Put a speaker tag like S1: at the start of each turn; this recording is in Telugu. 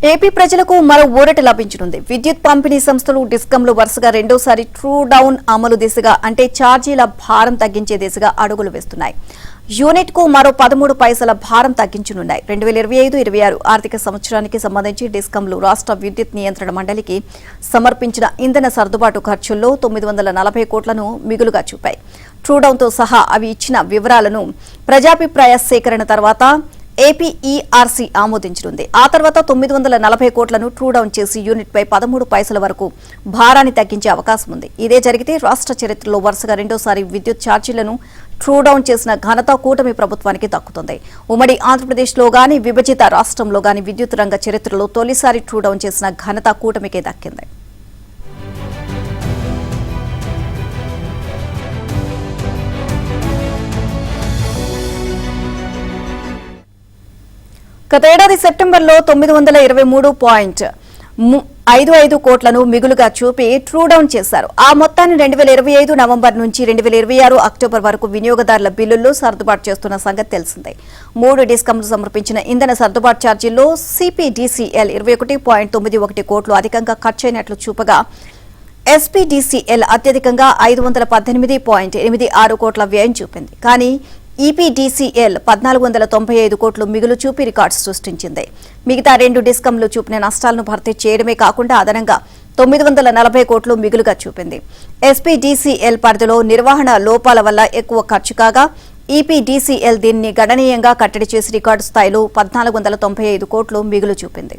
S1: ఏపీ ప్రజలకు మరో ఊరట లభించనుంది. విద్యుత్ పంపిణీ సంస్థలు డిస్కంలు వరుసగా రెండోసారి ట్రూ డౌన్ అమలు దిశగా అంటే ఛార్జీల భారం తగ్గించే దిశగా అడుగులు వేస్తున్నాయి. యూనిట్ కు మరో 13 పైసల భారం తగ్గించనున్నాయి. 2025-26 ఆర్థిక సంవత్సరానికి సంబంధించి డిస్కంలు రాష్ట్ర విద్యుత్ నియంత్రణ మండలికి సమర్పించిన ఇంధన సర్దుబాటు ఖర్చుల్లో 940 కోట్లను మిగులుగా చూపాయి. ట్రూ డౌన్ తో సహా అవి ఇచ్చిన వివరాలను ప్రజాభిప్రాయ సేకరణ తర్వాత ఏపీఈఆర్సీ ఆమోదించనుంది. ఆ తర్వాత 940 కోట్లను ట్రూ డౌన్ చేసి యూనిట్ పై 13 పైసల వరకు భారాన్ని తగ్గించే అవకాశం ఉంది. ఇదే జరిగితే రాష్ట్ర చరిత్రలో వరుసగా రెండోసారి విద్యుత్ ఛార్జీలను ట్రూ డౌన్ చేసిన ఘనత కూటమి ప్రభుత్వానికి దక్కుతుంది. ఉమ్మడి ఆంధ్రప్రదేశ్లో గాని విభజిత రాష్ట్రంలో గాని విద్యుత్ రంగ చరిత్రలో తొలిసారి ట్రూ డౌన్ చేసిన ఘనత కూటమికే దక్కింది. గతేడాది సెప్టెంబర్లో 923.55 కోట్లను మిగులుగా చూపి ట్రూ డౌన్ చేశారు. ఆ మొత్తాన్ని 2025 నవంబర్ నుంచి 2026 అక్టోబర్ వరకు వినియోగదారుల బిల్లుల్లో సర్దుబాటు చేస్తున్న సంగతి తెలిసిందే. 3 డిస్కంలు సమర్పించిన ఇంధన సర్దుబాటు ఛార్జీల్లో సిపిడిసిఎల్ 21.91 కోట్లు అధికంగా ఖర్చయినట్లు చూపగా ఎస్పీడీసీఎల్ అత్యధికంగా 518.86 కోట్ల వ్యయం చూపింది. కానీ ఈపీడీసీఎల్ 1495 కోట్లు మిగులు చూపి రికార్డు సృష్టించింది. మిగతా 2 డిస్కంలు చూపిన నష్టాలను భర్తీ చేయడమే కాకుండా అదనంగా 940 కోట్లు మిగులుగా చూపింది. ఎస్పీడీసీఎల్ పరిధిలో నిర్వహణ లోపాల వల్ల ఎక్కువ ఖర్చు కాగా ఈపీడీసీఎల్ దీన్ని గణనీయంగా కట్టడి చేసి రికార్డు స్థాయిలో 1495 కోట్లు మిగులు చూపింది.